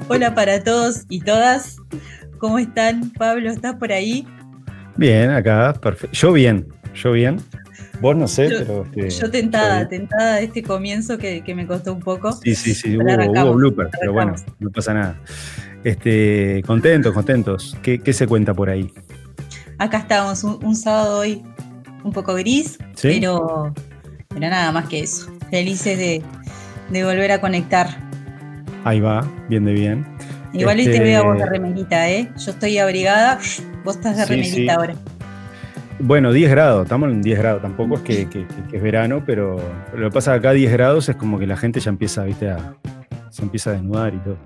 Hola para todos y todas, ¿cómo están? Pablo, ¿estás por ahí? Bien, acá, perfecto. Yo bien. Vos no sé, pero Yo yo tentada bien. de este comienzo que me costó un poco, Sí, pero hubo blooper, pero bueno, arrancamos. no pasa nada. Contentos. ¿Qué se cuenta por ahí? Acá estamos, un sábado hoy un poco gris, ¿Sí? pero nada más que eso. Felices de volver a conectar. Ahí va, bien de bien. Igual hoy te veo a vos de remerita, ¿eh? Yo estoy abrigada, vos estás de remerita Sí. ahora. Bueno, 10 grados, estamos en 10 grados. Tampoco es que es verano, pero lo que pasa acá 10 grados es como que la gente ya empieza, ¿viste? Se empieza a desnudar y todo.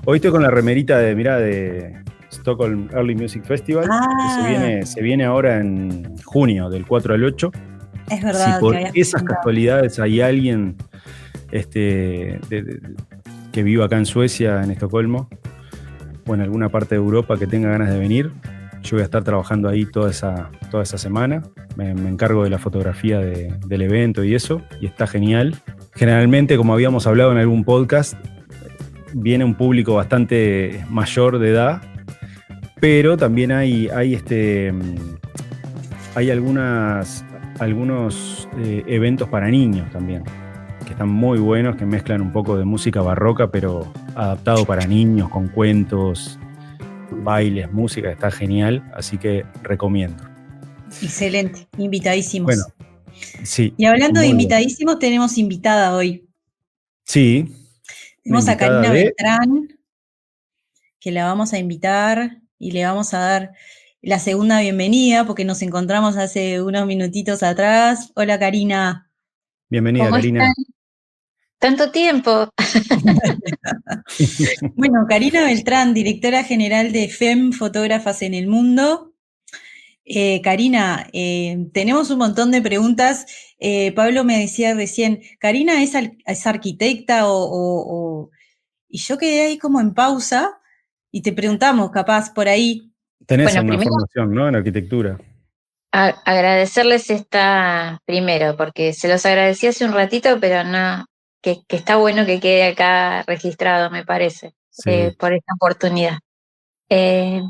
Hoy estoy con la remerita de Stockholm Early Music Festival, que se viene ahora en junio, del 4 al 8. Es Si verdad que por habías esas comentado. casualidades hay alguien que viva acá en Suecia, en Estocolmo, o en alguna parte de Europa que tenga ganas de venir, yo voy a estar trabajando ahí toda esa semana. Me encargo de la fotografía del evento y eso, y está genial. Generalmente, como habíamos hablado en algún podcast, viene un público bastante mayor de edad, pero también hay algunos eventos para niños también, que están muy buenos, que mezclan un poco de música barroca, pero adaptado para niños, con cuentos, bailes, música, está genial, así que recomiendo. Excelente, invitadísimos. Bueno, sí. Y hablando de Muy bueno. invitadísimos, tenemos invitada hoy. Sí, una Tenemos a invitada Karina de... Beltrán, que la vamos a invitar y le vamos a dar la segunda bienvenida porque nos encontramos hace unos minutitos atrás. Hola Karina. Bienvenida, ¿Cómo Karina. están? Tanto tiempo. Bueno, Karina Beltrán, directora general de FEM Fotógrafas en el Mundo. Karina, tenemos un montón de preguntas. Pablo me decía recién, ¿Karina es arquitecta y yo quedé ahí como en pausa y te preguntamos, capaz, por ahí. Tenés Bueno, una primero formación, ¿no? En arquitectura. agradecerles esta primero, porque se los agradecí hace un ratito, pero no, que está bueno que quede acá registrado, me parece, Sí. por esta oportunidad. Eh,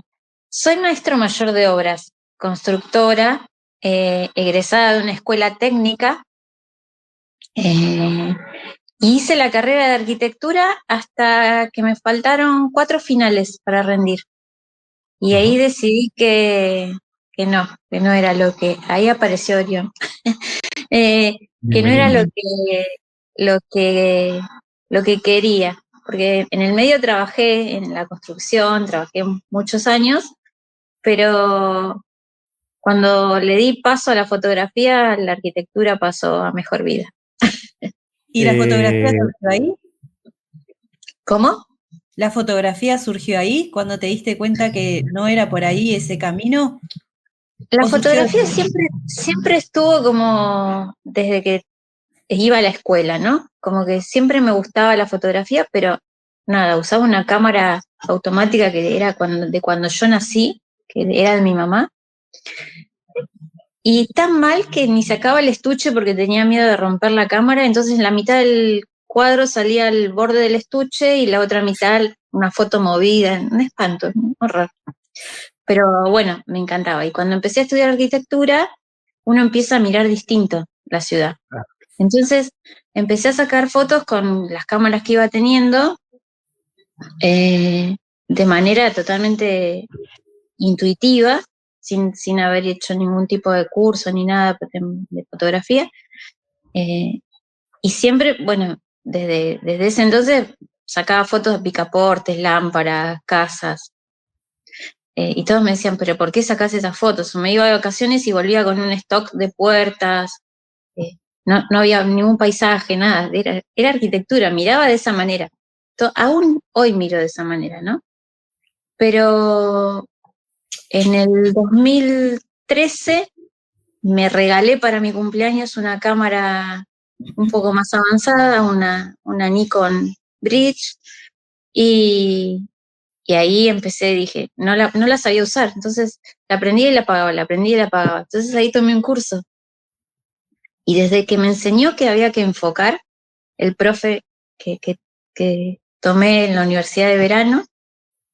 Soy maestro mayor de obras, constructora, egresada de una escuela técnica. Hice la carrera de arquitectura hasta que me faltaron 4 finales para rendir. Y ahí decidí que no era lo que, ahí apareció Orión, que no era Bienvenida. lo que, lo que quería, porque en el medio trabajé en la construcción, trabajé muchos años, pero cuando le di paso a la fotografía, la arquitectura pasó a mejor vida. ¿Y la fotografía surgió ahí? ¿Cómo? ¿La fotografía surgió ahí cuando te diste cuenta que no era por ahí ese camino? La ¿O surgió fotografía después? siempre estuvo como desde que iba a la escuela, ¿no? Como que siempre me gustaba la fotografía, pero nada, usaba una cámara automática que era de cuando yo nací, que era de mi mamá, y tan mal que ni sacaba el estuche porque tenía miedo de romper la cámara, entonces la mitad del cuadro salía al borde del estuche y la otra mitad una foto movida, un espanto, un horror. Pero bueno, me encantaba. Y cuando empecé a estudiar arquitectura, uno empieza a mirar distinto la ciudad. Entonces empecé a sacar fotos con las cámaras que iba teniendo de manera totalmente intuitiva, sin haber hecho ningún tipo de curso ni nada de fotografía. Y siempre, bueno, desde ese entonces sacaba fotos de picaportes, lámparas, casas. Y todos me decían, pero ¿por qué sacás esas fotos? O me iba de vacaciones y volvía con un stock de puertas. No había ningún paisaje, nada. Era arquitectura, miraba de esa manera. Aún hoy miro de esa manera, ¿no? Pero en el 2013 me regalé para mi cumpleaños una cámara un poco más avanzada, una Nikon Bridge, y y ahí empecé, dije, no la sabía usar, entonces la aprendí y la apagaba, la aprendí y la apagaba. Entonces ahí tomé un curso. Y desde que me enseñó que había que enfocar, el profe que tomé en la universidad de verano,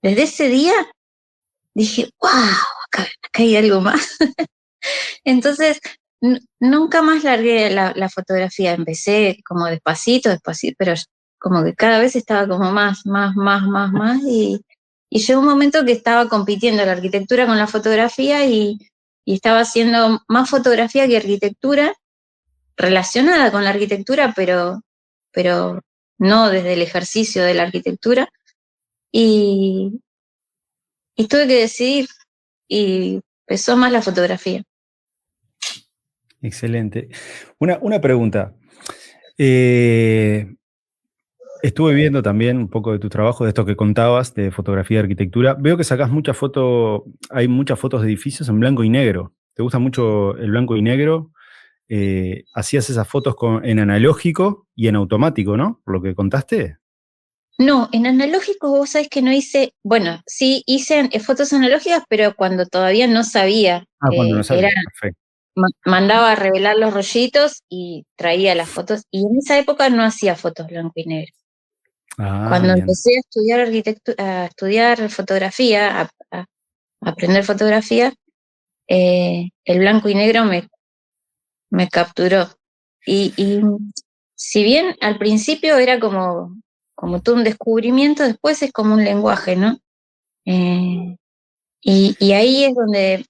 desde ese día dije, wow, acá hay algo más. Entonces, nunca más largué la fotografía. Empecé como despacito, pero como que cada vez estaba como más, y llegó un momento que estaba compitiendo la arquitectura con la fotografía y estaba haciendo más fotografía que arquitectura, relacionada con la arquitectura, pero no desde el ejercicio de la arquitectura. Y tuve que decidir y pesó más la fotografía. Excelente. Una pregunta. Estuve viendo también un poco de tu trabajo, de esto que contabas, de fotografía de arquitectura. Veo que sacás muchas fotos, hay muchas fotos de edificios en blanco y negro. ¿Te gusta mucho el blanco y negro? Hacías esas fotos en analógico y en automático, ¿no? Por lo que contaste. No, en analógico vos sabés que no hice, bueno, sí hice fotos analógicas, pero cuando todavía no sabía, Cuando no sabes. Perfecto. mandaba a revelar los rollitos y traía las fotos, y en esa época no hacía fotos blanco y negro. Cuando Bien. empecé a estudiar arquitectura, a estudiar fotografía, a aprender fotografía, el blanco y negro me capturó. Y si bien al principio era como todo un descubrimiento, después es como un lenguaje, ¿no? Y ahí es donde,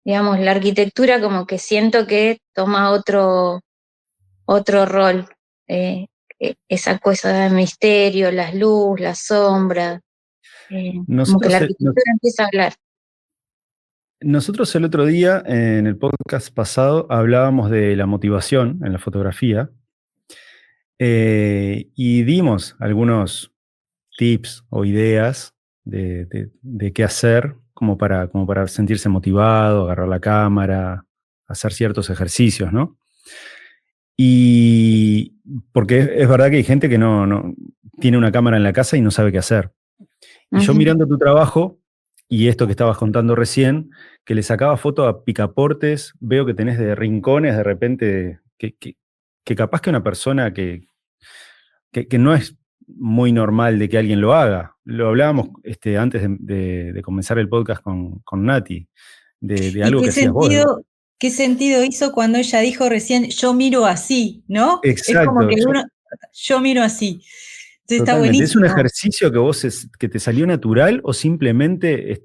digamos, la arquitectura como que siento que toma otro rol, esa cosa de misterio, las luz, las sombras, como que la arquitectura empieza a hablar. Nosotros el otro día, en el podcast pasado, hablábamos de la motivación en la fotografía y dimos algunos tips o ideas de qué hacer como para sentirse motivado, agarrar la cámara, hacer ciertos ejercicios, ¿no? Y porque es verdad que hay gente que no tiene una cámara en la casa y no sabe qué hacer. Y yo mirando tu trabajo y esto que estabas contando recién, que le sacaba foto a picaportes, veo que tenés de rincones de repente, que capaz que una persona que no es muy normal de que alguien lo haga. Lo hablábamos antes de comenzar el podcast con Nati, de algo que hacías vos. ¿Qué sentido hizo cuando ella dijo recién, yo miro así, ¿no? Exacto. Es como que yo miro así. Entonces está buenísimo. ¿Es un ejercicio que te salió natural o simplemente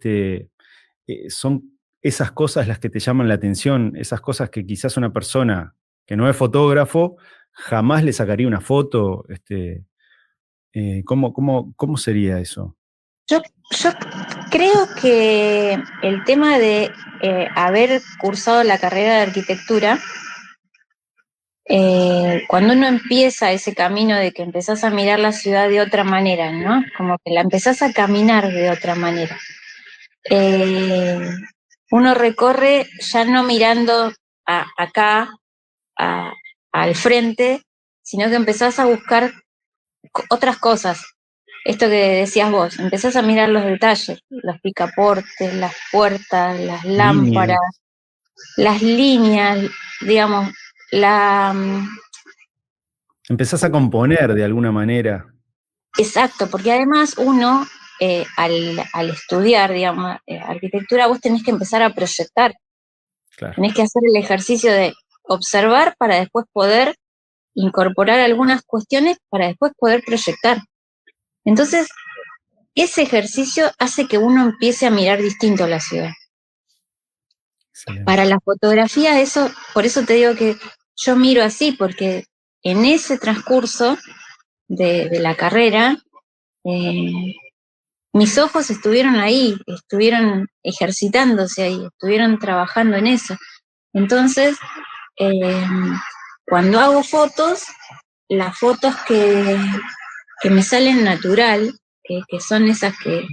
son esas cosas las que te llaman la atención, esas cosas que quizás una persona que no es fotógrafo jamás le sacaría una foto? ¿Cómo sería eso? Yo creo que el tema de haber cursado la carrera de arquitectura, cuando uno empieza ese camino de que empezás a mirar la ciudad de otra manera, ¿no? Como que la empezás a caminar de otra manera. Uno recorre ya no mirando acá, al frente, sino que empezás a buscar otras cosas. Esto que decías vos, empezás a mirar los detalles, los picaportes, las puertas, las lámparas, las líneas, digamos, empezás a componer de alguna manera. Exacto, porque además uno, al estudiar, digamos, arquitectura, vos tenés que empezar a proyectar. Claro. Tenés que hacer el ejercicio de observar para después poder incorporar algunas cuestiones para después poder proyectar. Entonces, ese ejercicio hace que uno empiece a mirar distinto la ciudad. Excelente. Para la fotografía, por eso te digo que yo miro así, porque en ese transcurso de la carrera, mis ojos estuvieron ahí, estuvieron ejercitándose ahí, estuvieron trabajando en eso. Entonces, cuando hago fotos, las fotos que me salen natural, que son esas que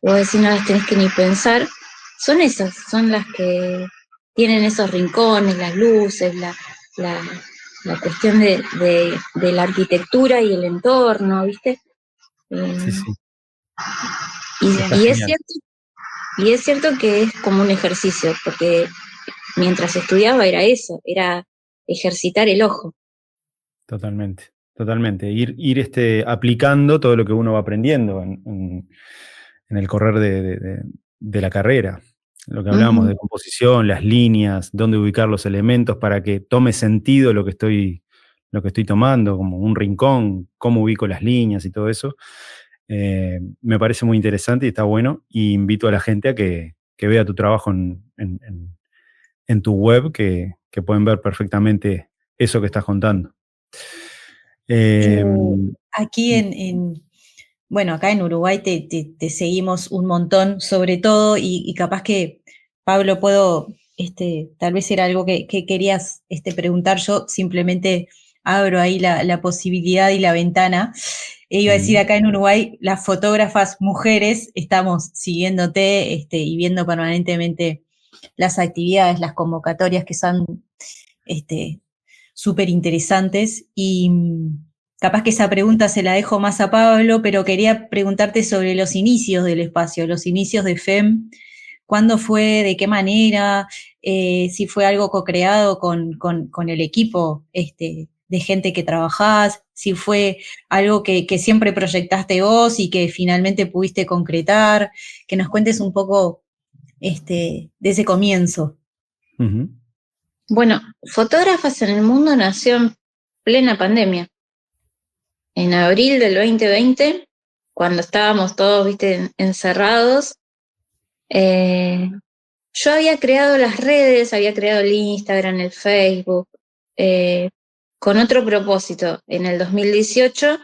vos decís no las tenés que ni pensar, son esas, son las que tienen esos rincones, las luces, la cuestión de la arquitectura y el entorno, ¿viste? Sí. Y es cierto que es como un ejercicio, porque mientras estudiaba era eso, era ejercitar el ojo. Totalmente, totalmente. Ir aplicando todo lo que uno va aprendiendo en el correr de la carrera. Lo que hablábamos de composición, las líneas, dónde ubicar los elementos para que tome sentido lo que estoy tomando, como un rincón, cómo ubico las líneas y todo eso. Me parece muy interesante y está bueno. Y invito a la gente a que vea tu trabajo en tu web, que pueden ver perfectamente eso que estás contando. Aquí bueno, acá en Uruguay te seguimos un montón, sobre todo, y capaz que, Pablo, tal vez era algo que querías preguntar, yo simplemente abro ahí la posibilidad y la ventana. Iba a decir, acá en Uruguay, las fotógrafas mujeres estamos siguiéndote y viendo permanentemente las actividades, las convocatorias que son súper interesantes, y capaz que esa pregunta se la dejo más a Pablo, pero quería preguntarte sobre los inicios del espacio, los inicios de FEM. ¿Cuándo fue? ¿De qué manera? Si fue algo co-creado con el equipo de gente que trabajás, si fue algo que siempre proyectaste vos y que finalmente pudiste concretar, que nos cuentes un poco de ese comienzo. Uh-huh. Bueno, Fotógrafas en el Mundo nació en plena pandemia. En abril del 2020, cuando estábamos todos, encerrados, yo había creado las redes, había creado el Instagram, el Facebook, con otro propósito. En el 2018,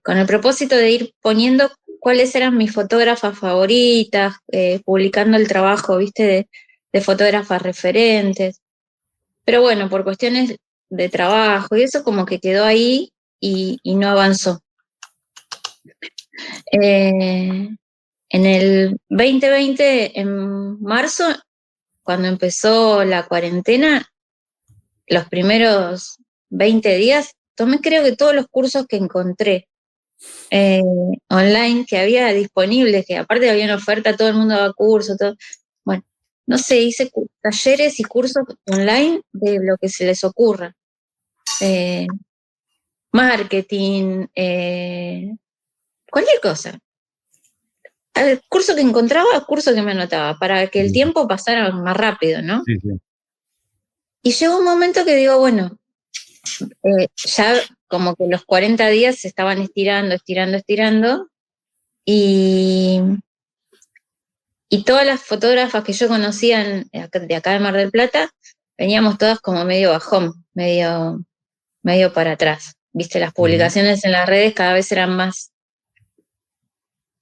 con el propósito de ir poniendo cuáles eran mis fotógrafas favoritas, publicando el trabajo, de fotógrafas referentes. Pero bueno, por cuestiones de trabajo y eso como que quedó ahí y no avanzó. En el 2020, en marzo, cuando empezó la cuarentena, los primeros 20 días, tomé creo que todos los cursos que encontré online que había disponibles, que aparte había una oferta, todo el mundo daba cursos, todo. Bueno, no sé, hice talleres y cursos online de lo que se les ocurra. Marketing, cualquier cosa. El curso que encontraba, curso que me anotaba, para que el tiempo pasara más rápido, ¿no? Sí, sí. Y llegó un momento que digo, bueno, ya como que los 40 días se estaban estirando, y todas las fotógrafas que yo conocía de acá de Mar del Plata, veníamos todas como medio bajón, medio para atrás. Viste, las publicaciones en las redes cada vez eran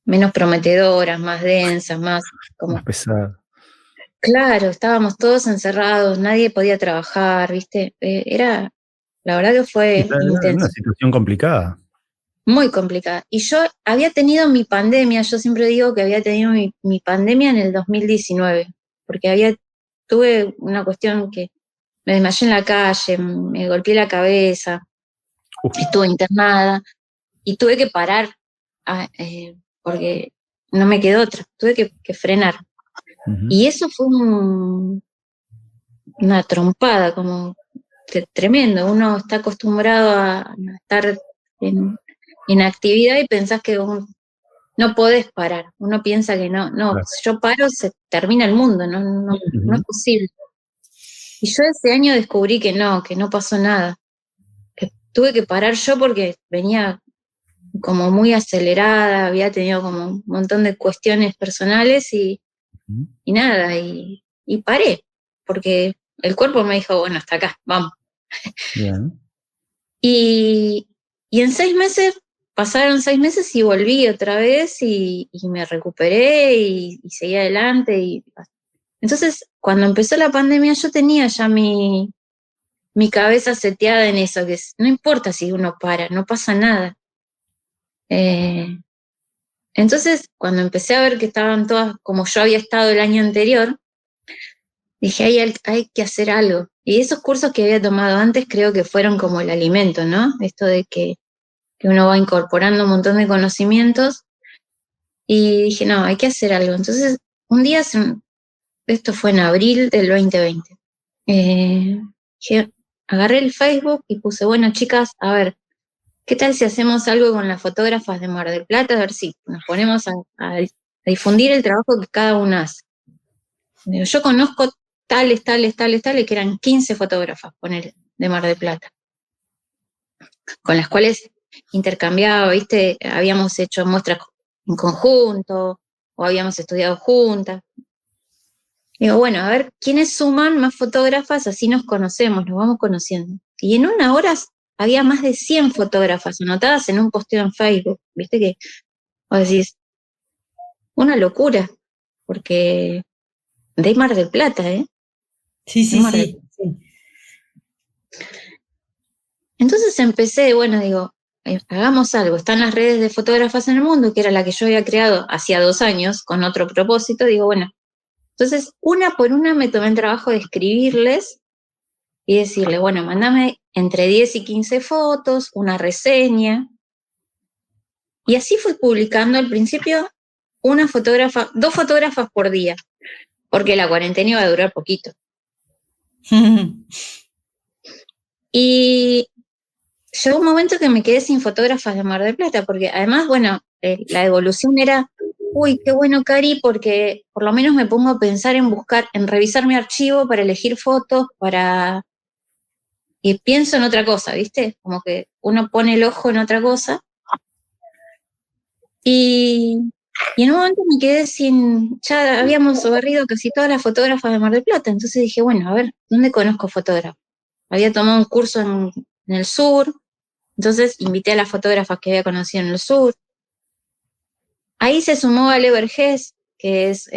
menos prometedoras, más densas, más pesadas. Claro, estábamos todos encerrados, nadie podía trabajar, ¿viste? La verdad que fue intenso. Una situación complicada. Muy complicada. Y yo había tenido mi pandemia, yo siempre digo que había tenido mi pandemia en el 2019, porque tuve una cuestión que me desmayé en la calle, me golpeé la cabeza, estuve internada y tuve que parar porque no me quedó otra, tuve que frenar. Uh-huh. Y eso fue una trompada, como tremendo. Uno está acostumbrado a estar en actividad y pensás que no podés parar. Uno piensa que no, claro. Si yo paro se termina el mundo, no es posible. Y yo ese año descubrí que no pasó nada. Que tuve que parar yo porque venía como muy acelerada, había tenido como un montón de cuestiones personales y nada, y paré, porque el cuerpo me dijo, bueno, hasta acá, vamos. Bien. Y en 6 meses, pasaron 6 meses y volví otra vez y me recuperé y seguí adelante. Entonces, cuando empezó la pandemia, yo tenía ya mi cabeza seteada en eso, que no importa si uno para, no pasa nada. Entonces, cuando empecé a ver que estaban todas como yo había estado el año anterior, dije, hay que hacer algo. Y esos cursos que había tomado antes creo que fueron como el alimento, ¿no? Esto de que uno va incorporando un montón de conocimientos Y dije, no, hay que hacer algo. Entonces, un día, esto fue en abril del 2020, dije, agarré el Facebook y puse, bueno, chicas, a ver, ¿qué tal si hacemos algo con las fotógrafas de Mar del Plata? A ver si nos ponemos a difundir el trabajo que cada una hace. Digo, yo conozco tales, que eran 15 fotógrafas, ponele, de Mar del Plata, con las cuales intercambiaba, ¿viste? Habíamos hecho muestras en conjunto, o habíamos estudiado juntas. Digo, bueno, a ver, ¿quiénes suman más fotógrafas? Así nos conocemos, nos vamos conociendo. Y en una hora había más de 100 fotógrafas anotadas en un posteo en Facebook, ¿viste? Que vos decís, una locura, porque de Mar del Plata, ¿eh? Sí, De sí, Mar del sí. Plata. Entonces empecé, bueno, digo, hagamos algo. Están las redes de fotógrafas en el mundo, que era la que yo había creado hacía 2 años, con otro propósito. Digo, bueno, entonces una por una me tomé el trabajo de escribirles y decirle, bueno, mándame entre 10 y 15 fotos, una reseña. Y así fui publicando al principio una fotógrafa, 2 fotógrafas por día, porque la cuarentena iba a durar poquito. Y llegó un momento que me quedé sin fotógrafas de Mar del Plata, porque además, bueno, la evolución era, uy, qué bueno, Cari, porque por lo menos me pongo a pensar en buscar, en revisar mi archivo para elegir fotos, y pienso en otra cosa, ¿viste? Como que uno pone el ojo en otra cosa. Y en un momento me quedé sin, ya habíamos barrido casi todas las fotógrafas de Mar del Plata, entonces dije, bueno, a ver, ¿dónde conozco fotógrafos? Había tomado un curso en el sur, entonces invité a las fotógrafas que había conocido en el sur. Ahí se sumó Ale Vergés, que es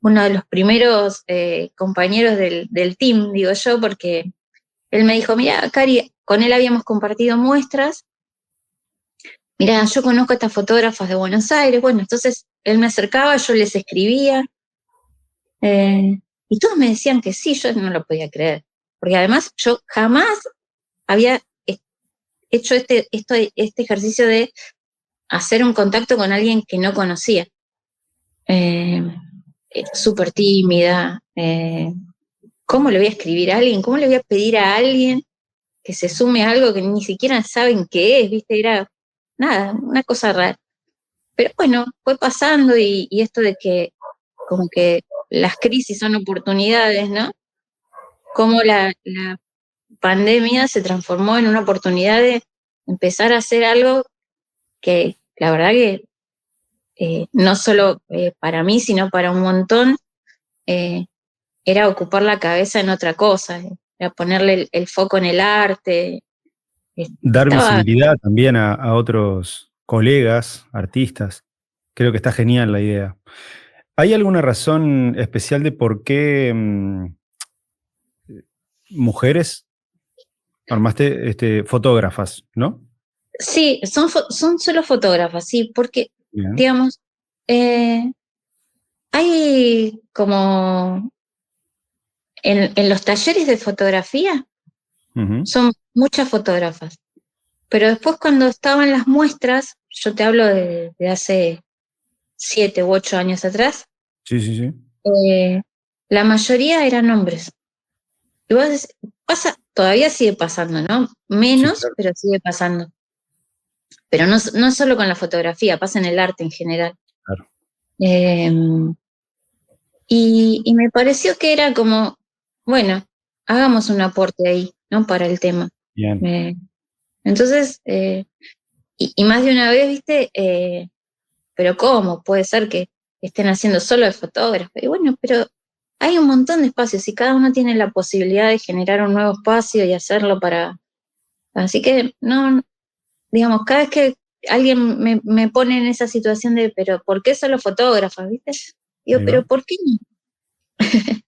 uno de los primeros compañeros del team, digo yo, porque él me dijo, mira, Cari, con él habíamos compartido muestras, mira, yo conozco a estas fotógrafas de Buenos Aires, bueno, entonces él me acercaba, yo les escribía, y todos me decían que sí, yo no lo podía creer, porque además yo jamás había hecho este ejercicio de hacer un contacto con alguien que no conocía. Súper tímida. ¿Cómo le voy a escribir a alguien? ¿Cómo le voy a pedir a alguien que se sume a algo que ni siquiera saben qué es? ¿Viste? Era nada, una cosa rara. Pero bueno, fue pasando y esto de que como que las crisis son oportunidades, ¿no? Como la pandemia se transformó en una oportunidad de empezar a hacer algo que la verdad que no solo para mí, sino para un montón, era ocupar la cabeza en otra cosa, era ponerle el foco en el arte. Dar Estaba, visibilidad también a otros colegas, artistas. Creo que está genial la idea. ¿Hay alguna razón especial de por qué mujeres armaste fotógrafas, no? sí, son solo fotógrafas, sí, porque, Bien. digamos, hay como en los talleres de fotografía Ujú. son muchas fotógrafas, pero después cuando estaban las muestras, yo te hablo de hace 7 u 8 años atrás, Sí, sí, sí. eh, la mayoría eran hombres. Y vos todavía sigue pasando, ¿no? Sí, Menos, claro. pero sigue pasando. Pero no solo con la fotografía, pasa en el arte en general. Claro. Eh, y me pareció que era como, bueno, hagamos un aporte ahí, ¿no? Para el tema. Bien. Entonces, y más de una vez, ¿viste? Pero ¿cómo? Puede ser que estén haciendo solo de fotógrafo. Y bueno, pero hay un montón de espacios y cada uno tiene la posibilidad de generar un nuevo espacio y hacerlo para... Así que, no, digamos, cada vez que alguien me pone en esa situación de, pero ¿por qué solo fotógrafas, viste? Digo, Ahí va. pero ¿por qué no?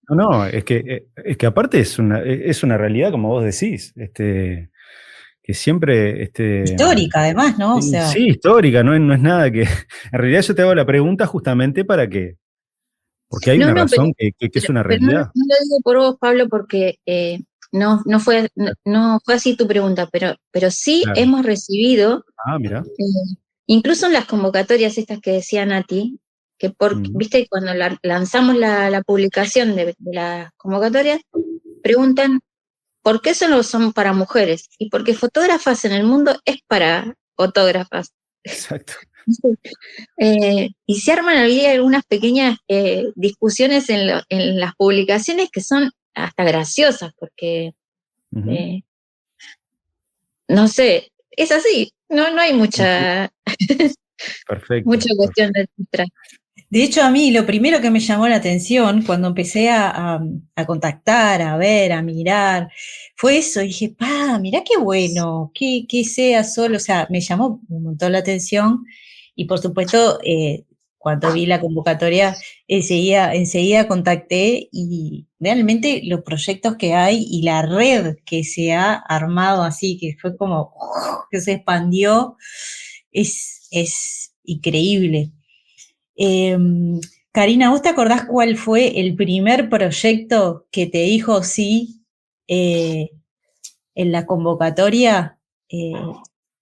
No, no, es que aparte es una realidad, como vos decís, que siempre, Histórica, además, ¿no? O sea, sí, histórica, no es nada que, en realidad yo te hago la pregunta justamente porque hay No, una no, razón que es una pero no, realidad. no lo digo por vos, Pablo, porque no fue así tu pregunta, pero sí Claro. hemos recibido Ah, mira. incluso en las convocatorias estas que decía Nati, que viste, cuando lanzamos la publicación de las convocatorias, preguntan ¿por qué solo son para mujeres? Y porque fotógrafas en el mundo es para fotógrafas. Exacto. Y se arman ahí algunas pequeñas discusiones en las publicaciones que son hasta graciosas, porque no sé, es así, no hay mucha, Perfecto. mucha cuestión detrás. De hecho, a mí lo primero que me llamó la atención cuando empecé a contactar, a ver, a mirar, fue eso. Y dije, mirá qué bueno, que sea solo, o sea, me llamó un montón la atención. Y por supuesto, cuando vi la convocatoria, enseguida contacté y realmente los proyectos que hay y la red que se ha armado así, que fue como que se expandió, es increíble. Karina, ¿vos te acordás cuál fue el primer proyecto que te dijo sí en la convocatoria, en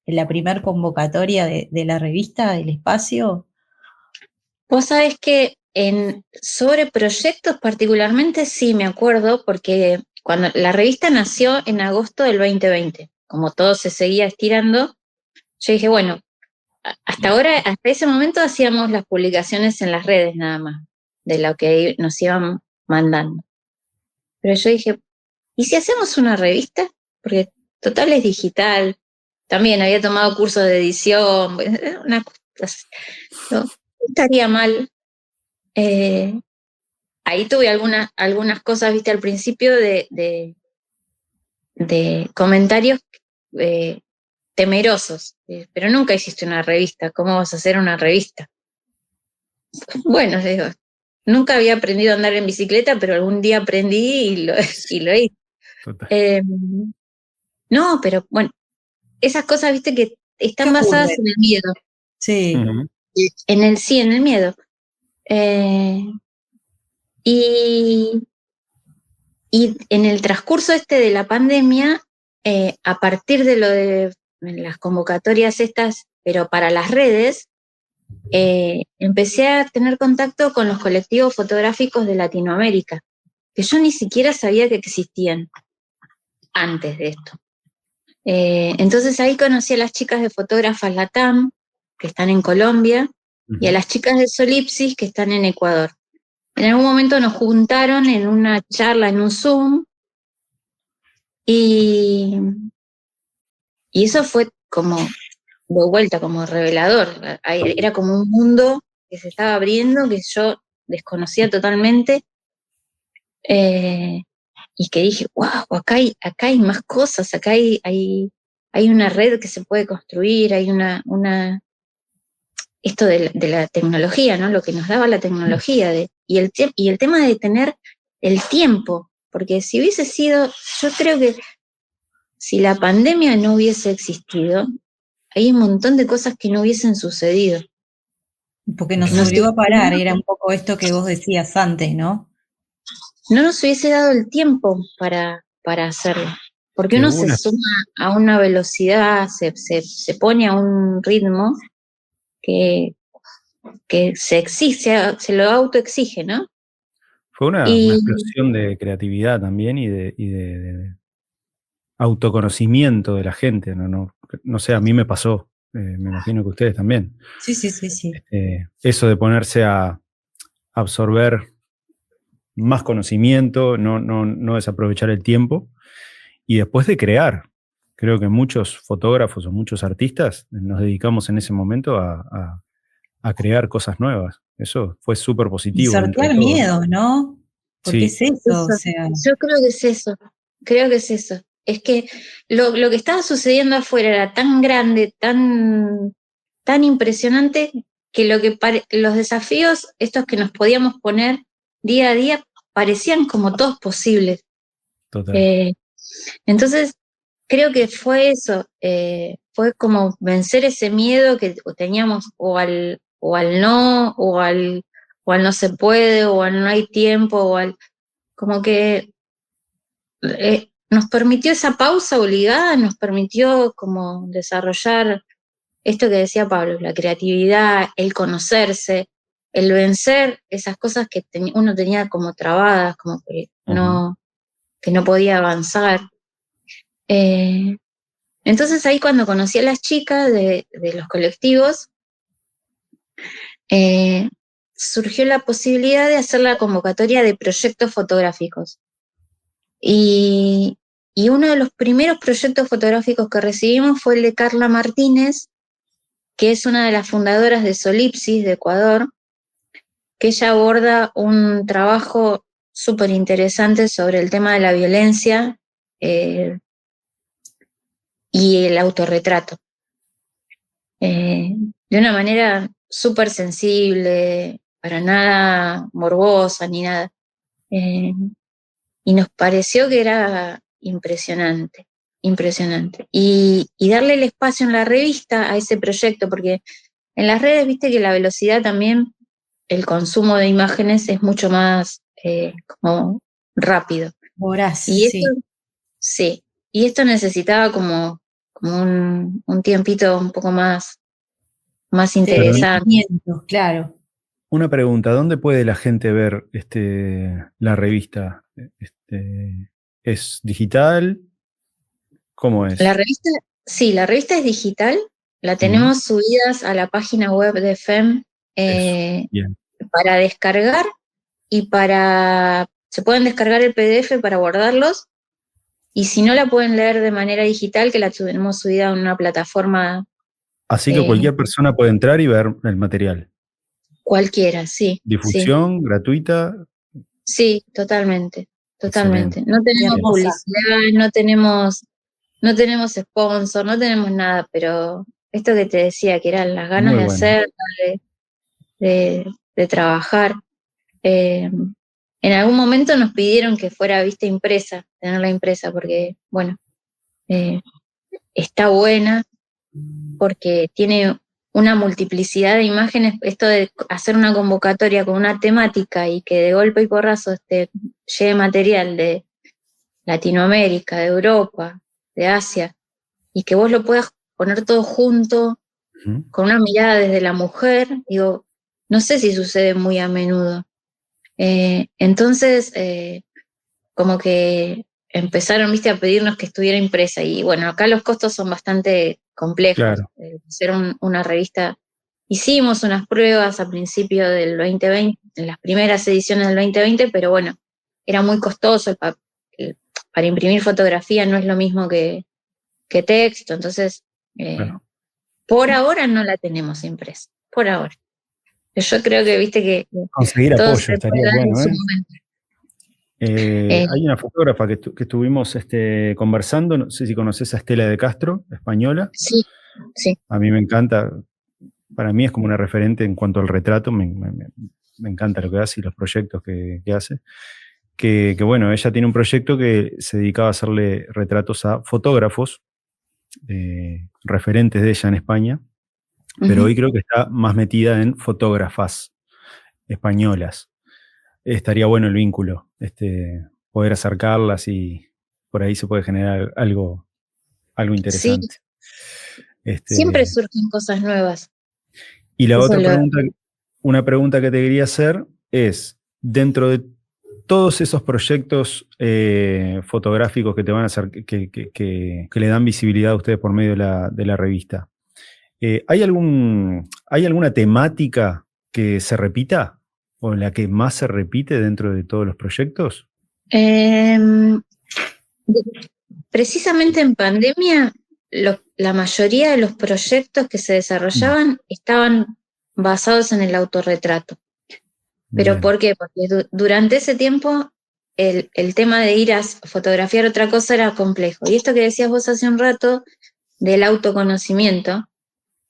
la primer convocatoria de la revista del espacio? Vos sabés que sobre proyectos particularmente sí me acuerdo, porque cuando la revista nació en agosto del 2020, como todo se seguía estirando, yo dije, bueno, hasta ese momento hacíamos las publicaciones en las redes nada más, de lo que nos iban mandando. Pero yo dije, ¿y si hacemos una revista? Porque total es digital. También había tomado cursos de edición, no estaría mal. Ahí tuve algunas cosas, viste, al principio de comentarios temerosos, pero nunca hiciste una revista, ¿cómo vas a hacer una revista? Bueno, digo, nunca había aprendido a andar en bicicleta, pero algún día aprendí y lo hice. No, pero bueno, esas cosas, viste, que están basadas en el miedo. Sí. En el miedo. Y en el transcurso de la pandemia, a partir de lo de las convocatorias estas, pero para las redes, empecé a tener contacto con los colectivos fotográficos de Latinoamérica, que yo ni siquiera sabía que existían antes de esto. Entonces ahí conocí a las chicas de Fotógrafas Latam, que están en Colombia, y a las chicas de Solipsis, que están en Ecuador. En algún momento nos juntaron en una charla, en un Zoom, y eso fue como de vuelta, como revelador. Era como un mundo que se estaba abriendo, que yo desconocía totalmente, y que dije, wow, acá hay más cosas, acá hay una red que se puede construir, hay esto de la tecnología, ¿no? Lo que nos daba la tecnología, y el tema de tener el tiempo, porque si hubiese sido, yo creo que si la pandemia no hubiese existido, hay un montón de cosas que no hubiesen sucedido. Porque nos obligó a parar, era un poco esto que vos decías antes, ¿no? No nos hubiese dado el tiempo para hacerlo, porque uno se suma a una velocidad, se pone a un ritmo que se exige, se lo autoexige, ¿no? Fue una explosión de creatividad también y de autoconocimiento de la gente, no sé, a mí me pasó, me imagino que ustedes también. Sí. Eso de ponerse a absorber más conocimiento, no desaprovechar el tiempo, y después de crear. Creo que muchos fotógrafos o muchos artistas nos dedicamos en ese momento a crear cosas nuevas. Eso fue súper positivo. Y sortear miedos, ¿no? Porque sí, es eso, o sea. Yo creo que es eso. Es que lo que estaba sucediendo afuera era tan grande, tan impresionante, que los desafíos estos que nos podíamos poner día a día parecían como todos posibles. Total. Entonces, creo que fue eso, fue como vencer ese miedo que teníamos o al no, o al no se puede, o al no hay tiempo, como que nos permitió esa pausa obligada, nos permitió como desarrollar esto que decía Pablo, la creatividad, el conocerse, el vencer esas cosas que uno tenía como trabadas, como que no podía avanzar. Entonces ahí cuando conocí a las chicas de los colectivos, surgió la posibilidad de hacer la convocatoria de proyectos fotográficos. Y uno de los primeros proyectos fotográficos que recibimos fue el de Carla Martínez, que es una de las fundadoras de Solipsis de Ecuador, que ella aborda un trabajo súper interesante sobre el tema de la violencia y el autorretrato. De una manera súper sensible, para nada morbosa ni nada. Y nos pareció que era impresionante. Y darle el espacio en la revista a ese proyecto, porque en las redes, viste que la velocidad también, el consumo de imágenes es mucho más como rápido. Voraz, Y esto, sí. sí, y esto necesitaba como un tiempito un poco más interesante. Claro. Una pregunta, ¿dónde puede la gente ver la revista? ¿Es digital? ¿Cómo es? La revista es digital, la tenemos subidas a la página web de FEM Bien. para descargar se pueden descargar el PDF para guardarlos, y si no la pueden leer de manera digital, que la tenemos subida en una plataforma Así que cualquier persona puede entrar y ver el material. cualquiera, sí. Difusión gratuita. Sí, totalmente. Excelente. No tenemos Hermosa. publicidad, no tenemos sponsor, no tenemos nada, pero esto que te decía, que eran las ganas Muy de bueno. hacer, de trabajar. En algún momento nos pidieron que fuera vista impresa, tenerla impresa, porque, bueno, está buena, porque tiene una multiplicidad de imágenes. Esto de hacer una convocatoria con una temática y que de golpe y porrazo llegue material de Latinoamérica, de Europa, de Asia, y que vos lo puedas poner todo junto, con una mirada desde la mujer, digo, no sé si sucede muy a menudo. Entonces, como que empezaron, viste, a pedirnos que estuviera impresa, y bueno, acá los costos son bastante complejos. Claro. Hacer una revista, hicimos unas pruebas a principio del 2020, en las primeras ediciones del 2020, pero bueno, era muy costoso, para imprimir fotografía no es lo mismo que texto, entonces Claro. por ahora no la tenemos impresa, por ahora. Yo creo que, viste, que Conseguir todo apoyo se estaría puede dar en bueno, su ¿eh? momento. Hay una fotógrafa que estuvimos conversando, no sé si conoces a Estela de Castro, española. Sí. A mí me encanta, para mí es como una referente en cuanto al retrato, me encanta lo que hace y los proyectos que hace. Que bueno, ella tiene un proyecto que se dedicaba a hacerle retratos a fotógrafos, referentes de ella en España, pero hoy creo que está más metida en fotógrafas españolas. Estaría bueno el vínculo, poder acercarlas y por ahí se puede generar algo interesante. Sí, siempre surgen cosas nuevas. Y la otra pregunta, una pregunta que te quería hacer es, dentro de todos esos proyectos fotográficos que te van a hacer, que le dan visibilidad a ustedes por medio de la revista, ¿hay alguna temática que se repita o la que más se repite dentro de todos los proyectos? Precisamente en pandemia, la mayoría de los proyectos que se desarrollaban estaban basados en el autorretrato. ¿Pero por qué? Porque durante ese tiempo el tema de ir a fotografiar otra cosa era complejo. Y esto que decías vos hace un rato del autoconocimiento,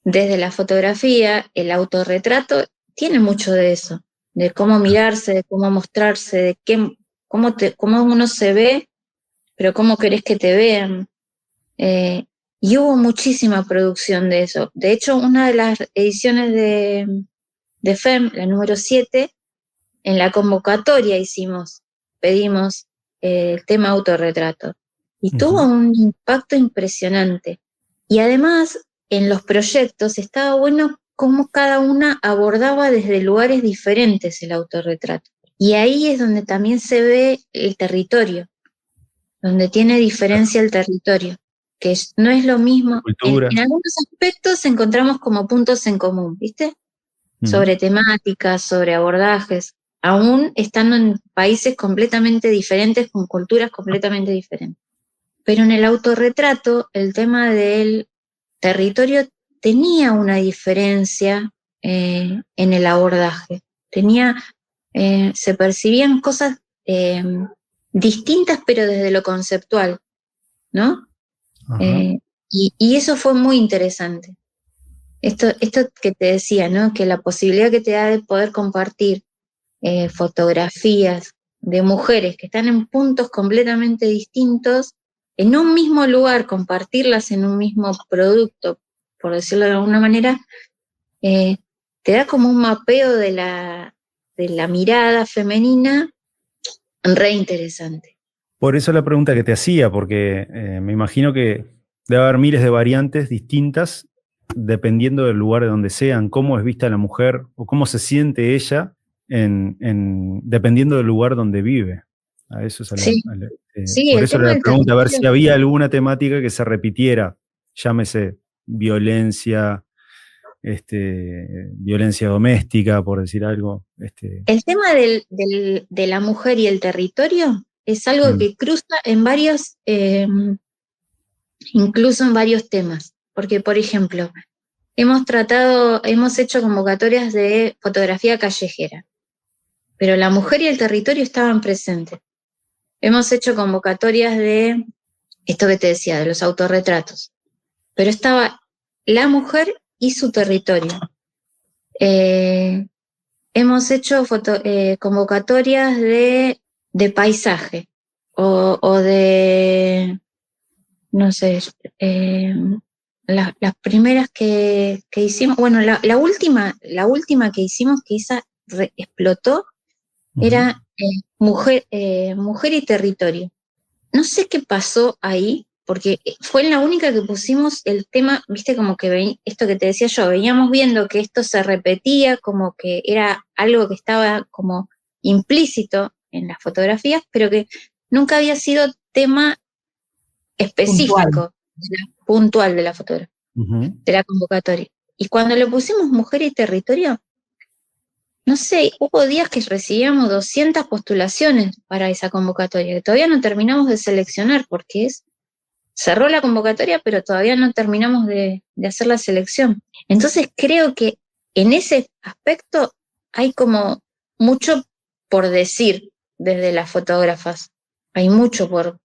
desde la fotografía, el autorretrato tiene mucho de eso, de cómo mirarse, de cómo mostrarse, de cómo uno se ve, pero cómo querés que te vean. Y hubo muchísima producción de eso. De hecho, una de las ediciones de FEM, la número 7, en la convocatoria pedimos el tema autorretrato. Y tuvo un impacto impresionante. Y además, en los proyectos estaba bueno cómo cada una abordaba desde lugares diferentes el autorretrato. Y ahí es donde también se ve el territorio, donde tiene diferencia el territorio, que no es lo mismo. En algunos aspectos encontramos como puntos en común, ¿viste? Sobre temáticas, sobre abordajes, aún estando en países completamente diferentes, con culturas completamente diferentes. Pero en el autorretrato, el tema del territorio tenía una diferencia en el abordaje. Se percibían cosas distintas, pero desde lo conceptual, ¿no? Y eso fue muy interesante. Esto que te decía, ¿no? Que la posibilidad que te da de poder compartir fotografías de mujeres que están en puntos completamente distintos, en un mismo lugar, compartirlas en un mismo producto, por decirlo de alguna manera, te da como un mapeo de la mirada femenina re interesante. Por eso la pregunta que te hacía, porque me imagino que debe haber miles de variantes distintas dependiendo del lugar de donde sean, cómo es vista la mujer o cómo se siente ella dependiendo del lugar donde vive. A eso es sí, por eso la pregunta, a ver si había alguna temática que se repitiera, llámese violencia, violencia doméstica, por decir algo. El tema de la mujer y el territorio es algo que cruza en varios, incluso en varios temas. Porque, por ejemplo, hemos hecho convocatorias de fotografía callejera, pero la mujer y el territorio estaban presentes. Hemos hecho convocatorias de esto que te decía, de los autorretratos, pero estaba la mujer y su territorio. Hemos hecho convocatorias de paisaje o de, no sé, las primeras que hicimos, bueno, la última que hicimos, que esa explotó, era mujer y territorio. No sé qué pasó ahí, porque fue la única que pusimos el tema, viste, como que esto que te decía yo, veníamos viendo que esto se repetía, como que era algo que estaba como implícito en las fotografías, pero que nunca había sido tema específico, puntual de la fotografía, de la convocatoria. Y cuando le pusimos mujer y territorio, no sé, hubo días que recibíamos 200 postulaciones para esa convocatoria, que todavía no terminamos de seleccionar, porque cerró la convocatoria, pero todavía no terminamos de hacer la selección. Entonces creo que en ese aspecto hay como mucho por decir desde las fotógrafas. Hay mucho por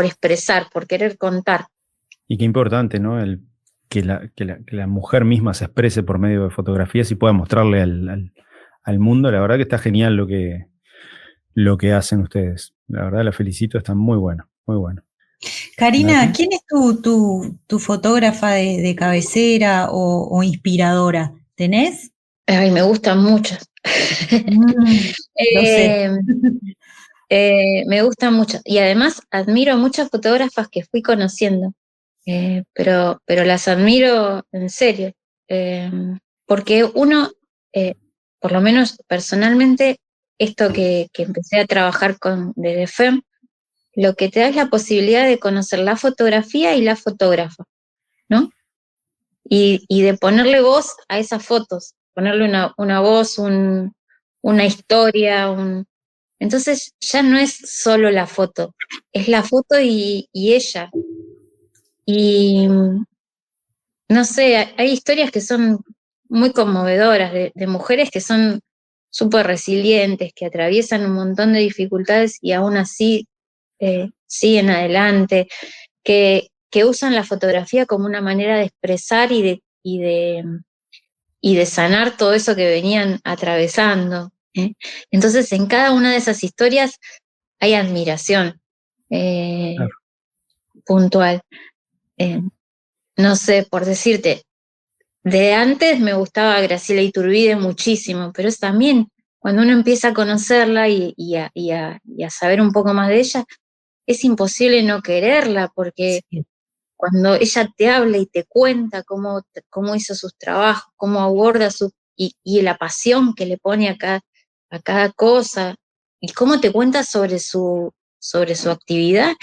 expresar, por querer contar. Y qué importante, ¿no? Que la mujer misma se exprese por medio de fotografías y pueda mostrarle al mundo. La verdad que está genial lo que hacen ustedes. La verdad la felicito, está muy bueno, muy bueno. Karina, ¿quién es tu fotógrafa de cabecera o inspiradora? ¿Tenés? Ay, me gustan muchas. Lo sé. Me gustan mucho. Y además admiro a muchas fotógrafas que fui conociendo. Pero las admiro en serio. Porque uno, por lo menos personalmente, esto que empecé a trabajar desde FEM, lo que te da es la posibilidad de conocer la fotografía y la fotógrafa, ¿no? Y de ponerle voz a esas fotos, ponerle una voz, una historia, entonces ya no es solo la foto, es la foto y ella. Y no sé, hay historias que son muy conmovedoras de mujeres que son súper resilientes, que atraviesan un montón de dificultades y aún así siguen adelante, que usan la fotografía como una manera de expresar y de sanar todo eso que venían atravesando. Entonces, en cada una de esas historias hay admiración puntual. No sé, por decirte, de antes me gustaba Graciela Iturbide muchísimo, pero es también cuando uno empieza a conocerla y a saber un poco más de ella, es imposible no quererla, porque cuando ella te habla y te cuenta cómo hizo sus trabajos, cómo aborda y la pasión que le pone a cada cosa, y cómo te cuenta sobre su actividad,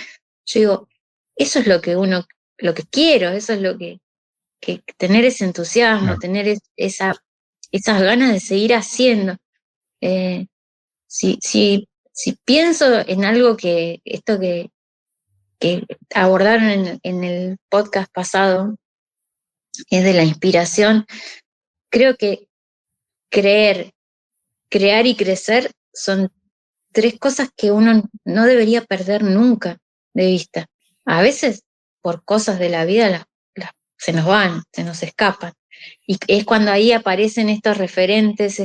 yo digo, eso es lo que quiero, eso es lo que tener ese entusiasmo, Claro. tener esas ganas de seguir haciendo. Si pienso en algo que abordaron en el podcast pasado, es de la inspiración, creo que crear y crecer son 3 cosas que uno no debería perder nunca de vista. A veces, por cosas de la vida, se nos van, se nos escapan. Y es cuando ahí aparecen estas referentes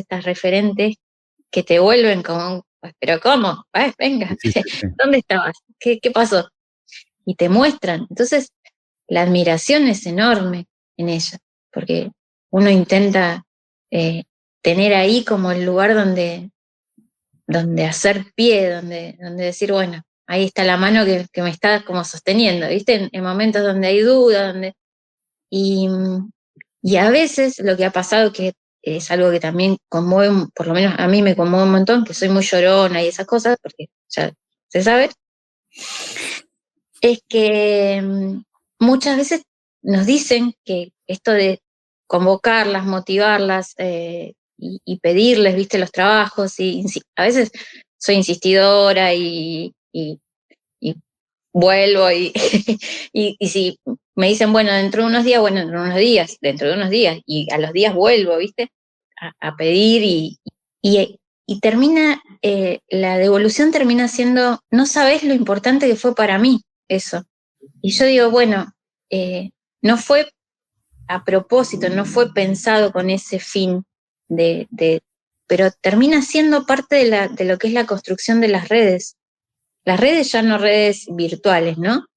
que te vuelven como, pero ¿cómo? Venga, Sí, sí, sí. ¿dónde estabas? ¿Qué pasó? Y te muestran. Entonces, la admiración es enorme en ella, porque uno intenta tener ahí como el lugar donde hacer pie, donde decir, bueno, ahí está la mano que me está como sosteniendo, ¿viste? En momentos donde hay duda, y, y a veces lo que ha pasado, que es algo que también conmueve, por lo menos a mí me conmueve un montón, que soy muy llorona y esas cosas, porque ya se sabe, es que muchas veces nos dicen que esto de convocarlas, motivarlas y pedirles, viste, los trabajos, y a veces soy insistidora y vuelvo y si me dicen, bueno, dentro de unos días, bueno, dentro de unos días, y a los días vuelvo, viste, a pedir y termina, la devolución termina siendo, no sabés lo importante que fue para mí eso. Y yo digo, bueno, no fue a propósito, no fue pensado con ese fin pero termina siendo parte de lo que es la construcción de las redes. Las redes ya no redes virtuales, ¿no?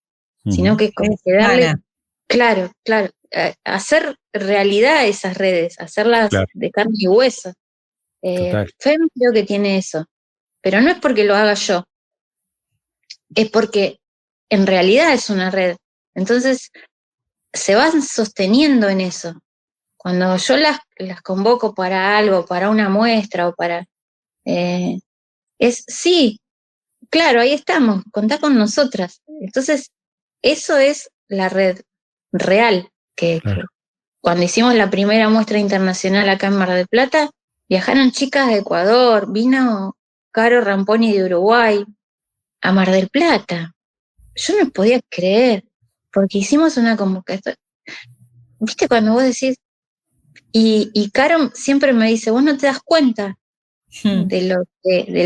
Sino que como que darle, claro, hacer realidad esas redes, hacerlas Claro, de carne y hueso. total. FEM creo que tiene eso, pero no es porque lo haga yo, es porque en realidad es una red. Entonces, se van sosteniendo en eso. Cuando yo las convoco para algo, para una muestra o para... sí, claro, ahí estamos, contá con nosotras. Entonces, eso es la red real, que Claro. cuando hicimos la primera muestra internacional acá en Mar del Plata, viajaron chicas de Ecuador, vino Caro Ramponi de Uruguay a Mar del Plata. Yo no podía creer, porque hicimos una convocatoria. ¿Viste cuando vos decís? Y Caro siempre me dice, vos no te das cuenta de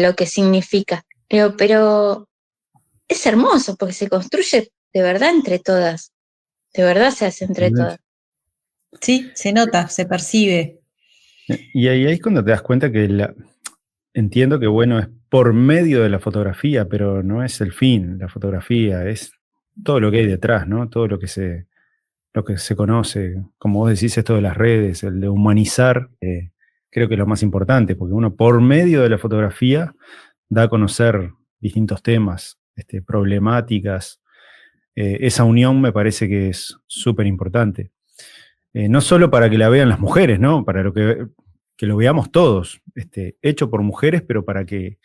lo que significa. Pero es hermoso, porque se construye de verdad entre todas. De verdad se hace entre todas. Sí, se nota, se percibe. Y ahí es cuando te das cuenta que entiendo que, bueno, es por medio de la fotografía, pero no es el fin, la fotografía, es todo lo que hay detrás, ¿no? Todo lo que se conoce, como vos decís, esto de las redes, el de humanizar, creo que es lo más importante, porque uno por medio de la fotografía da a conocer distintos temas, problemáticas. Esa unión me parece que es súper importante. No solo para que la vean las mujeres, ¿no? Para que lo veamos todos, hecho por mujeres, pero para que,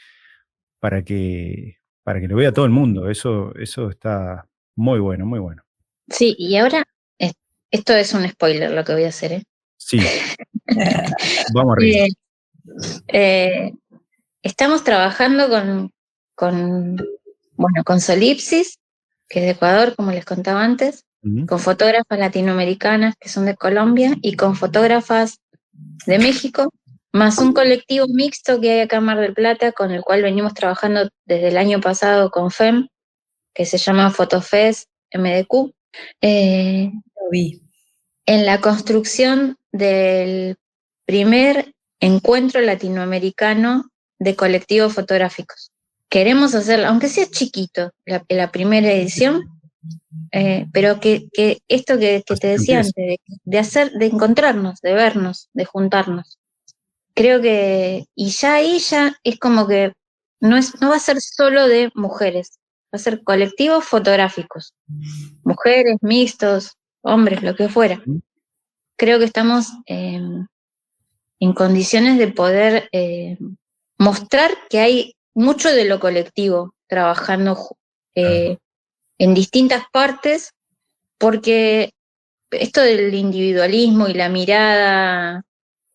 para que lo vea todo el mundo. Eso está muy bueno, muy bueno. Sí, y ahora, esto es un spoiler lo que voy a hacer, ¿eh? Sí, vamos arriba. Estamos trabajando con Solipsis, que es de Ecuador, como les contaba antes, con fotógrafas latinoamericanas que son de Colombia y con fotógrafas de México, más un colectivo mixto que hay acá en Mar del Plata, con el cual venimos trabajando desde el año pasado con FEM, que se llama Fotofest MDQ, Lo vi. en la construcción del primer encuentro latinoamericano de colectivos fotográficos. Queremos hacer, aunque sea chiquito, la primera edición, pero que esto que te decía antes, de encontrarnos, de vernos, de juntarnos. Creo que, y ya ahí ya es como que no va a ser solo de mujeres, a ser colectivos fotográficos, mujeres, mixtos, hombres, lo que fuera. Creo que estamos en condiciones de poder mostrar que hay mucho de lo colectivo trabajando en distintas partes, porque esto del individualismo y la mirada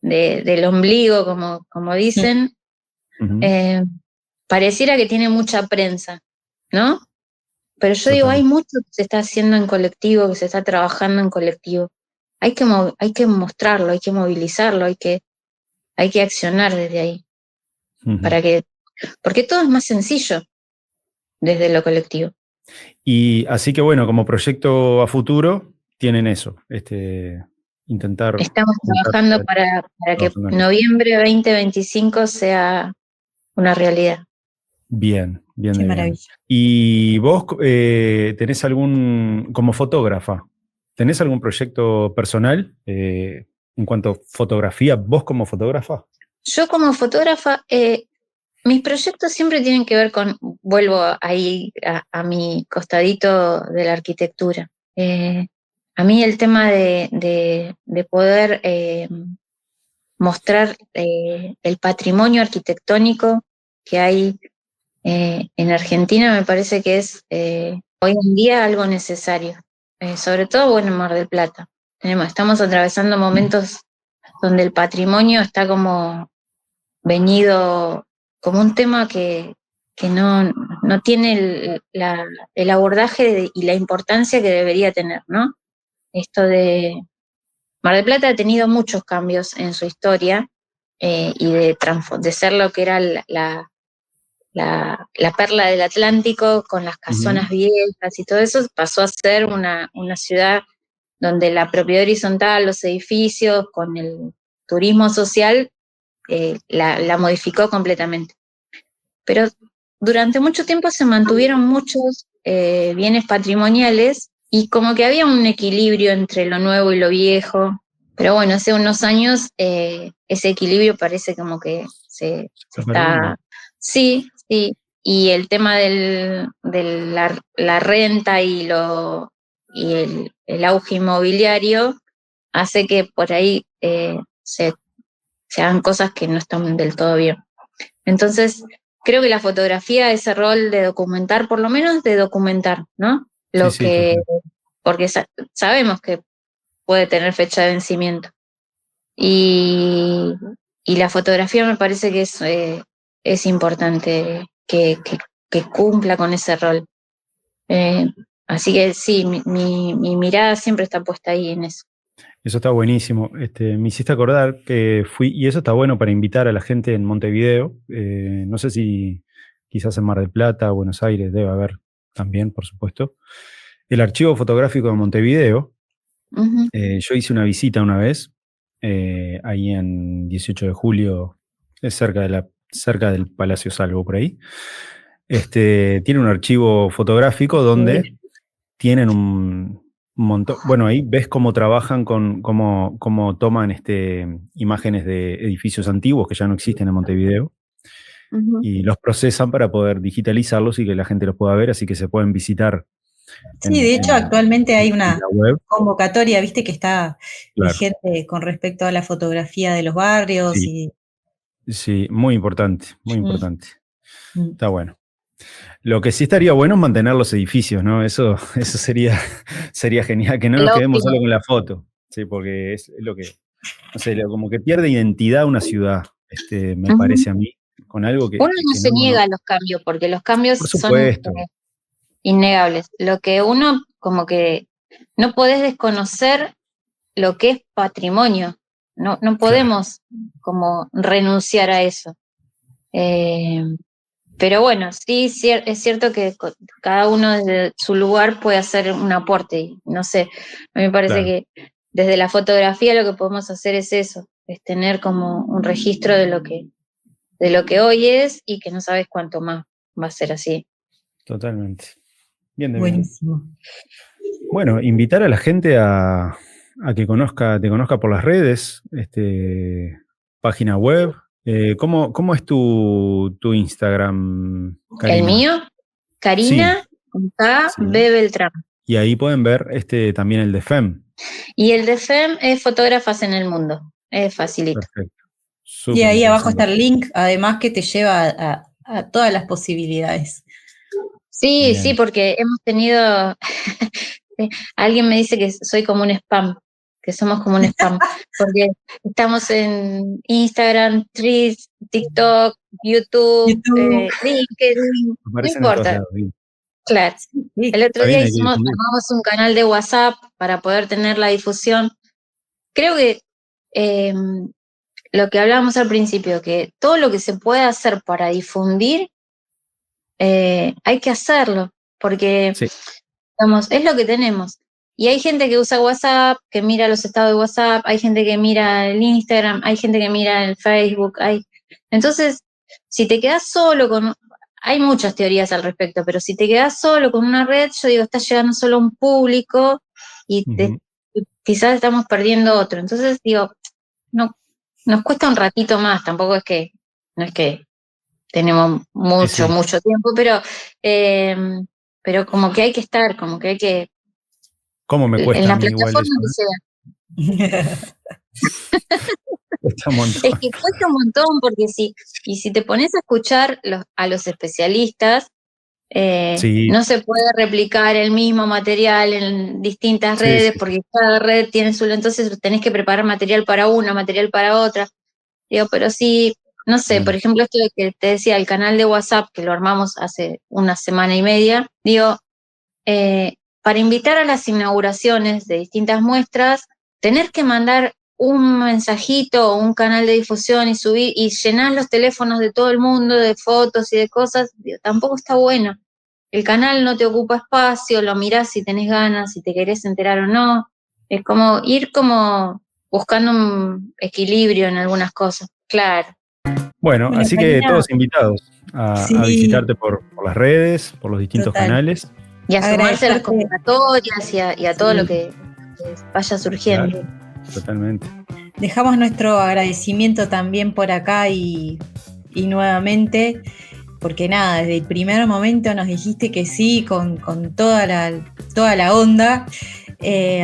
del ombligo, como dicen, pareciera que tiene mucha prensa, ¿no? Pero yo digo, hay mucho que se está haciendo en colectivo, que se está trabajando en colectivo. Hay que mostrarlo, hay que movilizarlo, hay que accionar desde ahí. Porque todo es más sencillo desde lo colectivo. Y así que bueno, como proyecto a futuro, tienen eso, intentar... Estamos trabajando para que noviembre 2025 sea una realidad. Bien. Qué maravilla. ¿Y vos tenés como fotógrafa, tenés algún proyecto personal en cuanto a fotografía, vos como fotógrafa? Yo como fotógrafa, mis proyectos siempre tienen que ver vuelvo ahí a mi costadito de la arquitectura. A mí el tema de poder mostrar el patrimonio arquitectónico que hay en Argentina me parece que es hoy en día algo necesario, sobre todo en Mar del Plata. Estamos atravesando momentos donde el patrimonio está como venido como un tema que no tiene el abordaje y la importancia que debería tener, ¿no? Esto de Mar del Plata ha tenido muchos cambios en su historia y de ser lo que era la perla del Atlántico con las casonas viejas y todo eso, pasó a ser una ciudad donde la propiedad horizontal, los edificios, con el turismo social, la modificó completamente. Pero durante mucho tiempo se mantuvieron muchos bienes patrimoniales y como que había un equilibrio entre lo nuevo y lo viejo. Pero bueno, hace unos años ese equilibrio parece como que se está... Sí. Y el tema de la renta y el auge inmobiliario hace que por ahí se hagan cosas que no están del todo bien. Entonces, creo que la fotografía, ese rol de documentar, por lo menos de documentar, ¿no? Porque sabemos que puede tener fecha de vencimiento. Y la fotografía me parece que es importante que cumpla con ese rol. Así que sí, mi mirada siempre está puesta ahí en eso. Eso está buenísimo. Me hiciste acordar que y eso está bueno para invitar a la gente en Montevideo. No sé si quizás en Mar del Plata, Buenos Aires, debe haber también, por supuesto. El Archivo Fotográfico de Montevideo. Yo hice una visita una vez, ahí en 18 de julio, es cerca del Palacio Salvo, por ahí. Tiene un archivo fotográfico donde tienen un montón. Bueno, ahí ves cómo trabajan cómo toman imágenes de edificios antiguos que ya no existen en Montevideo y los procesan para poder digitalizarlos y que la gente los pueda ver, así que se pueden visitar. Sí, de hecho actualmente hay una convocatoria, viste, que está vigente con respecto a la fotografía de los barrios. Sí, muy importante, muy importante. Está bueno. Lo que sí estaría bueno es mantener los edificios, ¿no? Eso sería genial, que no nos quedemos solo con la foto, sí, porque es lo que, no sé, como que pierde identidad una ciudad, me parece a mí, con algo que... Uno no se niega a los cambios, porque los cambios son innegables. Lo que uno, como que, no podés desconocer lo que es patrimonio, no podemos como renunciar a eso. Pero bueno, sí, es cierto que cada uno desde su lugar puede hacer un aporte. Y no sé, a mí me parece que desde la fotografía lo que podemos hacer es eso, es tener como un registro de lo que hoy es y que no sabes cuánto más va a ser así. Totalmente. Bien, buenísimo. Bueno, invitar a la gente a que te conozca por las redes, página web. ¿Cómo es tu Instagram, Karina? ¿El mío? Karina con K, Sí. B Beltrán. Y ahí pueden ver también el de FEM. Y el de FEM es Fotógrafas en el Mundo. Es facilito. Perfecto. Y Súper ahí abajo está interesante. el link, además que te lleva a todas las posibilidades. Sí, Bien. sí, porque hemos tenido. Alguien me dice que soy como un spam, que somos como un spam, porque estamos en Instagram, Threads, TikTok, YouTube, LinkedIn, no Aparecen en todos importa. lados. Bien. Claro. Sí. El otro Está día bien, hay que difundir. armamos un canal de WhatsApp para poder tener la difusión. Creo que lo que hablábamos al principio, que todo lo que se puede hacer para difundir, hay que hacerlo, porque Sí. digamos, es lo que tenemos. Y hay gente que usa WhatsApp, que mira los estados de WhatsApp, hay gente que mira el Instagram, hay gente que mira el Facebook. Entonces, si te quedas solo con... Hay muchas teorías al respecto, pero si te quedas solo con una red, yo digo, estás llegando solo a un público y quizás estamos perdiendo otro. Entonces, digo, no, nos cuesta un ratito más, tampoco es que, no es que tenemos mucho, Sí. mucho tiempo, pero como que hay que estar, como que hay que, ¿Cómo me cuesta en a la mí igual plataforma eso? que sea. Cuesta un montón. Es que cuesta un montón, porque si te pones a escuchar a los especialistas, Sí, no se puede replicar el mismo material en distintas sí, redes, sí. porque cada red tiene su... Entonces tenés que preparar material para una, material para otra. Digo, pero sí, no sé, por ejemplo, esto de que te decía, el canal de WhatsApp, que lo armamos hace una semana y media, digo, para invitar a las inauguraciones de distintas muestras, tener que mandar un mensajito o un canal de difusión y subir y llenar los teléfonos de todo el mundo de fotos y de cosas, digo, tampoco está bueno. El canal no te ocupa espacio, lo mirás si tenés ganas, si te querés enterar o no. Es como ir como buscando un equilibrio en algunas cosas. Claro. Bueno, así que Karina, todos invitados a sí, visitarte por las redes, por los distintos total. canales. Y a sumarse a las Agradecerte. convocatorias y a todo Sí. lo que vaya surgiendo. Claro, totalmente. Dejamos nuestro agradecimiento también por acá y nuevamente, porque nada, desde el primer momento nos dijiste que sí, con toda la onda.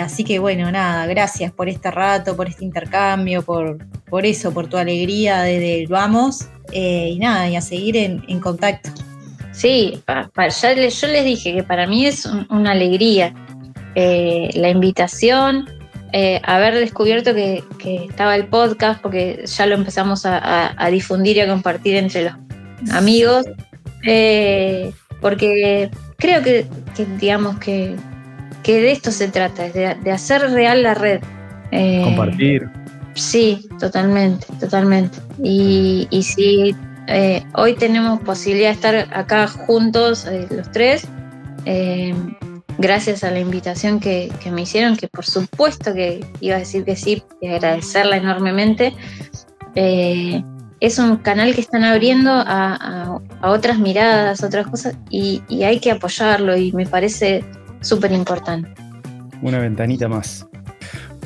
Así que bueno, nada, gracias por este rato, por este intercambio, por eso, por tu alegría desde el vamos. Y nada, y a seguir en contacto. Sí, yo les dije que para mí es una alegría la invitación, haber descubierto que estaba el podcast, porque ya lo empezamos a difundir y a compartir entre los amigos, porque creo que digamos que de esto se trata, de hacer real la red. Compartir. Sí, totalmente. Y si hoy tenemos posibilidad de estar acá juntos, los tres, gracias a la invitación que me hicieron, que por supuesto que iba a decir que sí, y agradecerla enormemente. Es un canal que están abriendo a otras miradas, otras cosas, y hay que apoyarlo, y me parece súper importante. Una ventanita más.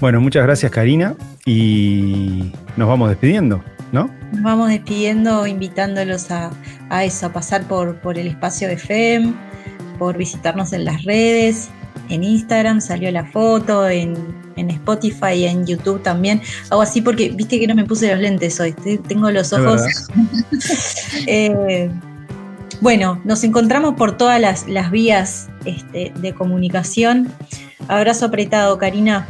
Bueno, muchas gracias, Karina, y nos vamos despidiendo, ¿no? Nos vamos despidiendo, invitándolos a eso, a pasar por el espacio de FEM, por visitarnos en las redes. En Instagram salió la foto, en Spotify y en YouTube también. Hago así porque viste que no me puse los lentes hoy, tengo los ojos. Bueno, nos encontramos por todas las vías de comunicación. Abrazo apretado, Karina.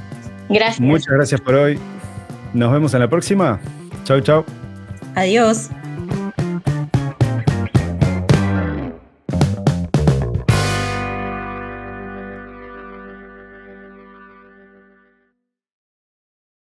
Gracias. Muchas gracias por hoy. Nos vemos en la próxima. Chau, chau. Adiós.